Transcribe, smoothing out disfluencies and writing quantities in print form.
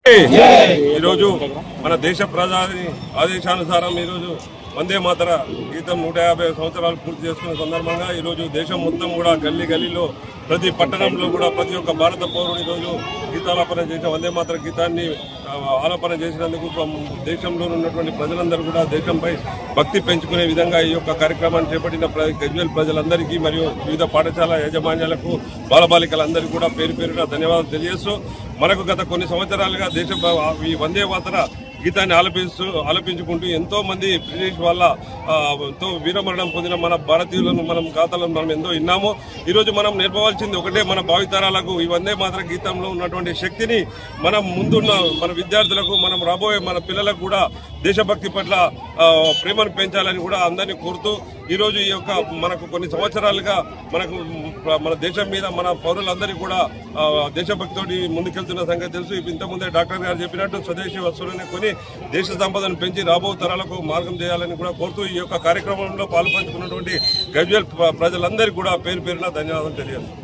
ఈరోజు మన దేశ ప్రధాని ఆదేశానుసారం ఈరోజు వందే మాతర గీతం 150 సంవత్సరాలు పూర్తి చేసుకున్న సందర్భంగా ఈరోజు దేశం మొత్తం కూడా గల్లీ గల్లీలో ప్రతి పట్టణంలో కూడా ప్రతి ఒక్క భారత పౌరుడు ఈరోజు గీతాలాపన చేసిన వందే మాతర గీతాన్ని ఆలాపన చేసినందుకు దేశంలో ఉన్నటువంటి ప్రజలందరూ కూడా దేశంపై భక్తి పెంచుకునే విధంగా ఈ యొక్క కార్యక్రమాన్ని చేపట్టిన గజ్వేల్ ప్రజలందరికీ మరియు వివిధ పాఠశాల యాజమాన్యాలకు బాలబాలికలందరికీ కూడా పేరు పేరున ధన్యవాదాలు తెలియజేస్తూ మనకు గత కొన్ని సంవత్సరాలుగా దేశం ఈ వందే మాతర గీతాన్ని ఆలపించుకుంటూ ఎంతో మంది బ్రిటిష్ వాళ్ళతో వీరమరణం పొందిన మన భారతీయులను మనం గాథలను మనం ఎంతో విన్నాము. ఈరోజు మనం నేర్పవలసింది ఒకటే, మన భావితరాలకు ఈ వందే మాతర గీతంలో ఉన్నటువంటి శక్తిని మనం ముందున్న మన విద్యార్థులకు మనం రాబోయే మన పిల్లలకు కూడా దేశభక్తి పట్ల ప్రేమను పెంచాలని కూడా అందరినీ కోరుతూ ఈరోజు ఈ యొక్క మనకు కొన్ని సంవత్సరాలుగా మనకు మన దేశం మీద మన పౌరులందరికీ కూడా దేశభక్తితోటి ముందుకెళ్తున్న సంగతి తెలుసు. ఇంతకుముందే డాక్టర్ గారు చెప్పినట్టు స్వదేశీ వస్తువులను కొని దేశ సంపదను పెంచి రాబో తరాలకు మార్గం చేయాలని కూడా కోరుతూ ఈ యొక్క కార్యక్రమంలో పాల్పంచుకున్నటువంటి గజ్వేల్ ప్రజలందరికీ కూడా పేరు పేరున ధన్యవాదాలు తెలియజేస్తారు.